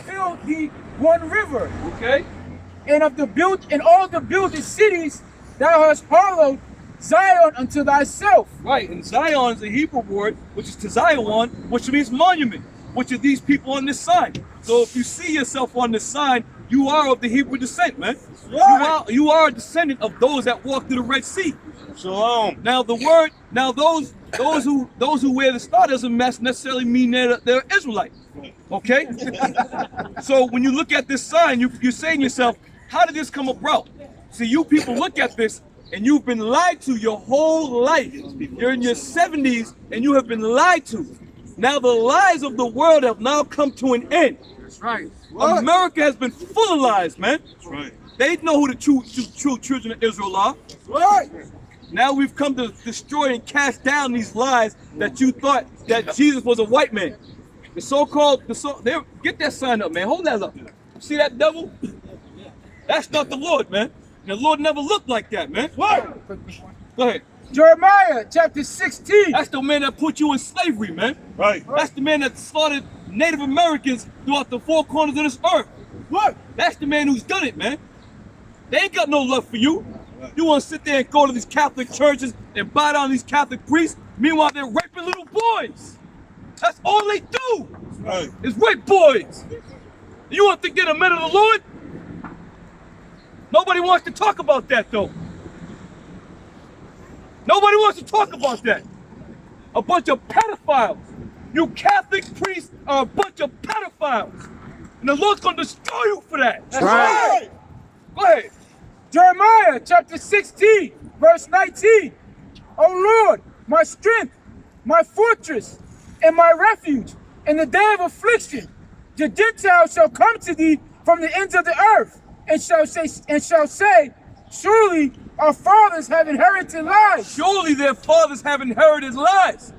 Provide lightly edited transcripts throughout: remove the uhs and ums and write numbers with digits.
filled the one river. Okay? And all the builded cities thou hast hollowed Zion unto thyself. Right, and Zion is a Hebrew word, which is Zion, which means monument, which are these people on this sign. So if you see yourself on this sign, you are of the Hebrew descent, man. Right. You are a descendant of those that walked through the Red Sea. Shalom. Now those who wear the star doesn't necessarily mean they're Israelite. Okay? So when you look at this sign, you're saying to yourself, how did this come about? See, you people look at this and you've been lied to your whole life. You're in your 70s and you have been lied to. Now the lies of the world have now come to an end. That's right. America has been full of lies, man. That's right. They know who the true children of Israel are. Right. Now we've come to destroy and cast down these lies that you thought that Jesus was a white man. Get that sign up, man. Hold that up. See that devil? That's not the Lord, man. The Lord never looked like that, man. What? Go ahead. Jeremiah chapter 16. That's the man that put you in slavery, man. Right. That's the man that slaughtered Native Americans throughout the four corners of this earth. What? That's the man who's done it, man. They ain't got no love for you. You want to sit there and go to these Catholic churches and bow down these Catholic priests. Meanwhile, they're raping little boys. That's all they do. Right. Is rape boys. You want to think they're the men of the Lord? Nobody wants to talk about that, though. Nobody wants to talk about that. A bunch of pedophiles. You Catholic priests are a bunch of pedophiles. And the Lord's going to destroy you for that. That's right. Go ahead. Jeremiah chapter 16, verse 19. O Lord, my strength, my fortress, and my refuge in the day of affliction, the Gentiles shall come to thee from the ends of the earth, and shall say, surely our fathers have inherited lies. Surely their fathers have inherited lies.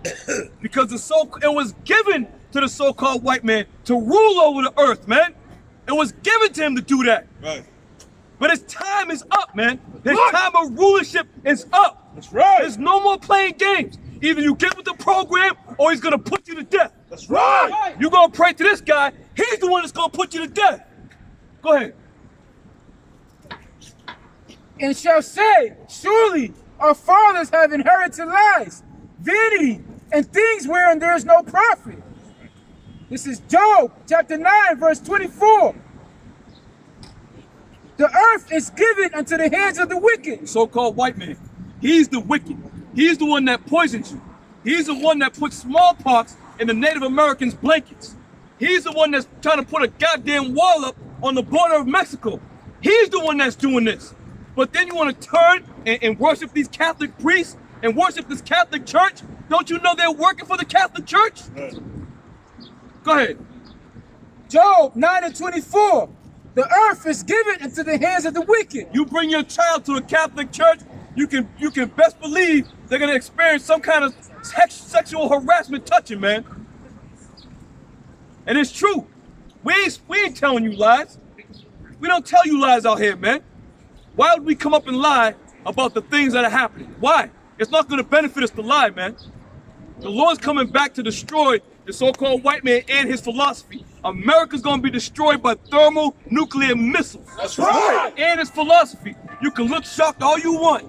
Because it was given to the so-called white man to rule over the earth, man. It was given to him to do that. Right. But his time is up, man. His time of rulership is up. That's right. There's no more playing games. Either you get with the program or he's gonna put you to death. That's right. You're gonna pray to this guy, he's the one that's gonna put you to death. Go ahead. And shall say, surely our fathers have inherited lies, vanity, and things wherein there is no profit. This is Job chapter 9, verse 24. The earth is given unto the hands of the wicked. So-called white man. He's the wicked. He's the one that poisons you. He's the one that puts smallpox in the Native Americans' blankets. He's the one that's trying to put a goddamn wall up on the border of Mexico. He's the one that's doing this. But then you want to turn and worship these Catholic priests and worship this Catholic church? Don't you know they're working for the Catholic church? Right. Go ahead. Job 9 and 24. The earth is given into the hands of the wicked. You bring your child to a Catholic church, you can best believe they're gonna experience some kind of sexual harassment touching, man. And it's true. We ain't telling you lies. We don't tell you lies out here, man. Why would we come up and lie about the things that are happening? Why? It's not gonna benefit us to lie, man. The Lord's coming back to destroy the so-called white man and his philosophy. America's gonna be destroyed by thermonuclear missiles. That's right. And his philosophy. You can look shocked all you want.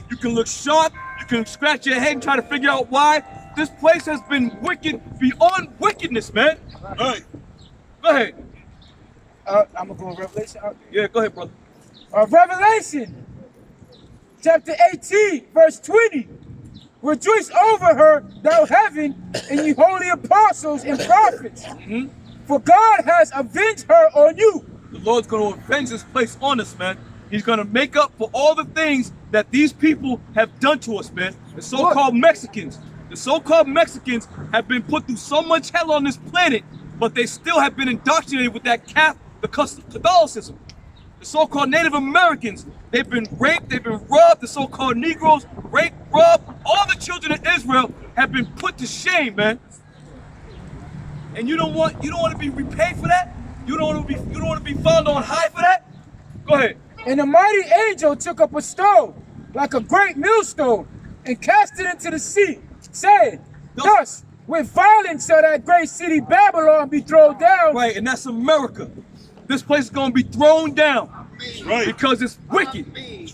You can look shocked, you can scratch your head and try to figure out why. This place has been wicked beyond wickedness, man. Right. Go ahead. I'm going to go to Revelation. Yeah, go ahead, brother. Revelation chapter 18, verse 20. Rejoice over her, thou heaven, and ye holy apostles and prophets. For God has avenged her on you. The Lord's going to avenge this place on us, man. He's going to make up for all the things that these people have done to us, man. The so-called Mexicans. The so-called Mexicans have been put through so much hell on this planet, but they still have been indoctrinated with that Catholicism. The so-called Native Americans, they've been raped, they've been robbed. The so-called Negroes, raped, robbed. All the children of Israel have been put to shame, man. And you don't want to be repaid for that? You don't want to be found on high for that? Go ahead. And the mighty angel took up a stone, like a great millstone, and cast it into the sea, saying, Thus With violence shall that great city Babylon be thrown down. Right, and that's America. This place is going to be thrown down. Right. Because it's wicked.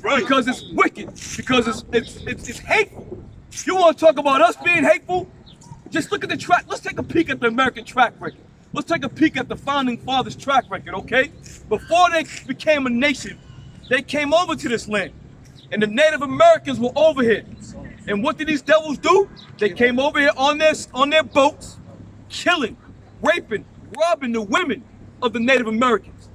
right. Because it's wicked. Because it's hateful. You want to talk about us being hateful? Just look at the track. Let's take a peek at the American track record. Let's take a peek at the founding fathers' track record, okay? Before they became a nation, they came over to this land. And the Native Americans were over here. And what did these devils do? They came over here on their boats, killing, raping, robbing the women of the Native Americans,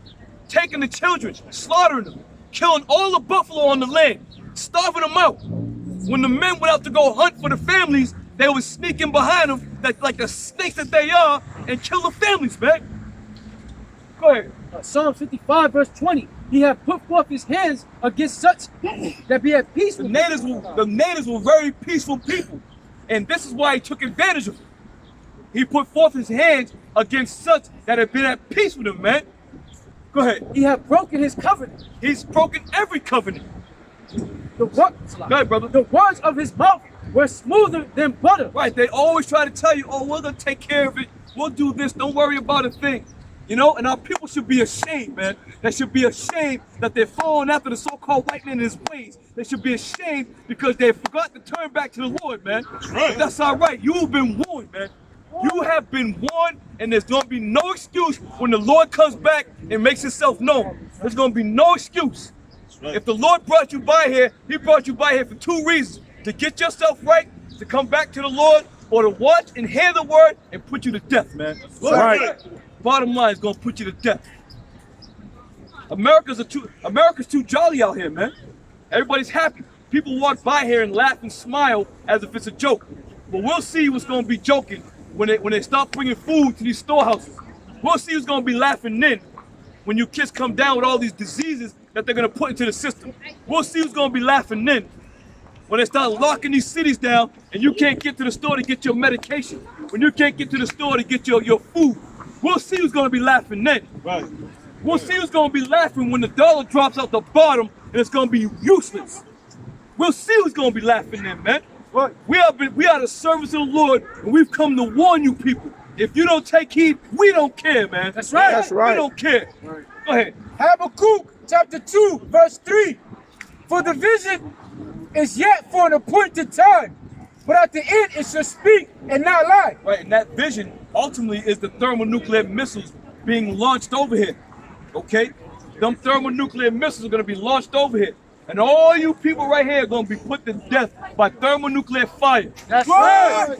taking the children, slaughtering them, killing all the buffalo on the land, starving them out. When the men went out to go hunt for the families, they were sneaking behind them like the snakes that they are and kill the families, man. Go ahead. Psalm 55 verse 20. He hath put forth his hands against such that be at peace The with natives were very peaceful people, and this is why he took advantage of them. He put forth his hands against such that had been at peace with them, man. Go ahead. He hath broken his covenant. He's broken every covenant. Go ahead, brother. The words of his mouth were smoother than butter. Right, they always try to tell you, oh, we're gonna take care of it. We'll do this. Don't worry about a thing. You know, and our people should be ashamed, man. They should be ashamed that they're following after the so-called white man in his ways. They should be ashamed because they forgot to turn back to the Lord, man. right. But that's all right. You've been warned, man. You have been warned, and there's going to be no excuse when the Lord comes back and makes himself known. There's going to be no excuse. right. If the Lord brought you by here, he brought you by here for two reasons. To get yourself right, to come back to the Lord, or to watch and hear the word and put you to death, man. Right. Bottom line is gonna put you to death. America's too jolly out here, man. Everybody's happy. People walk by here and laugh and smile as if it's a joke. But we'll see what's gonna be joking when they start bringing food to these storehouses. We'll see who's gonna be laughing then when you kids come down with all these diseases that they're gonna put into the system. We'll see who's gonna be laughing then when they start locking these cities down and you can't get to the store to get your medication. When you can't get to the store to get your food. We'll see who's going to be laughing then. Right. We'll see who's going to be laughing when the dollar drops out the bottom and it's going to be useless. We'll see who's going to be laughing then, man. What? We are the servants of the Lord, and we've come to warn you people. If you don't take heed, we don't care, man. That's right. That's We don't care. Go ahead. Habakkuk chapter 2 verse 3. For the vision is yet for an appointed time, but at the end it shall speak and not lie. Right, and that vision ultimately is the thermonuclear missiles being launched over here. Okay? Them thermonuclear missiles are going to be launched over here. And all you people right here are going to be put to death by thermonuclear fire. That's right.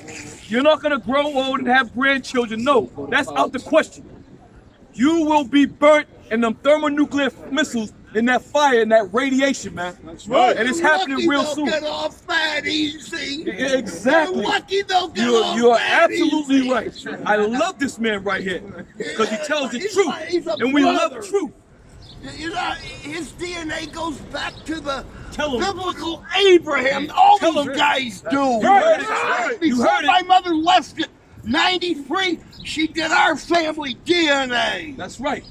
You're not going to grow old and have grandchildren. No, that's out the question. You will be burnt in them thermonuclear missiles, in that fire, in that radiation, man. That's right. And it's happening real soon. Get off that easy. Exactly. They're lucky they'll get off You are that absolutely easy. right. I love this man right here because he tells the He's truth, he's a and we love brother. truth. You know, his DNA goes back to the Tell him. biblical Abraham. All Tell these him. guys do. You heard it. You Before heard it. my mother left at 93, she did our family DNA. That's right.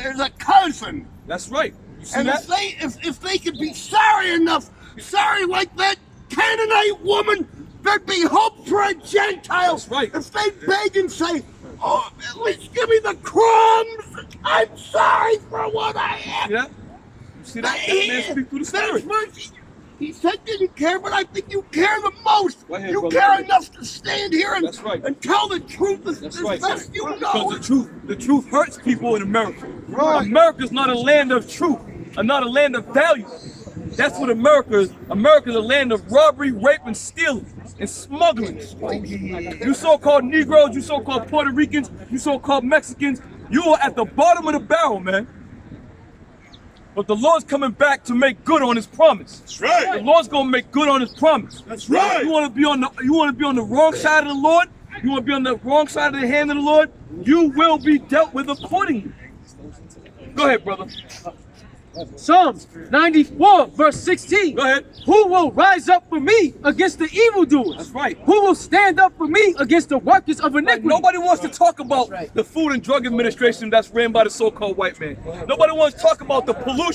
There's a cousin. That's right. You see And that? if they could be sorry enough, sorry like that Canaanite woman, there'd be hope for a Gentile. That's right. If they beg and say, oh, at least give me the crumbs. I'm sorry for what I am. See that? You see that? That man speak through the That's spirit. mercy. He said didn't care, but I think you care the most. Go ahead, You brother. care enough to stand here and, That's right. and tell the truth as That's right. best you know. Because the truth hurts people in America. America's not a land of truth, and not a land of value. That's what America is. America's a land of robbery, rape, and stealing, and smuggling. You so-called Negroes, you so-called Puerto Ricans, you so-called Mexicans, you are at the bottom of the barrel, man. But the Lord's coming back to make good on his promise. That's right. The Lord's gonna make good on his promise. That's right. You wanna be on the wrong side of the Lord? You wanna be on the wrong side of the hand of the Lord? You will be dealt with accordingly. Go ahead, brother. Psalms 94 verse 16. Go ahead. Who will rise up for me against the evildoers? That's right. Who will stand up for me against the workers of Like, iniquity? nobody wants to talk about the Food and Drug Administration that's ran by the so-called white man. Nobody wants to talk about the pollution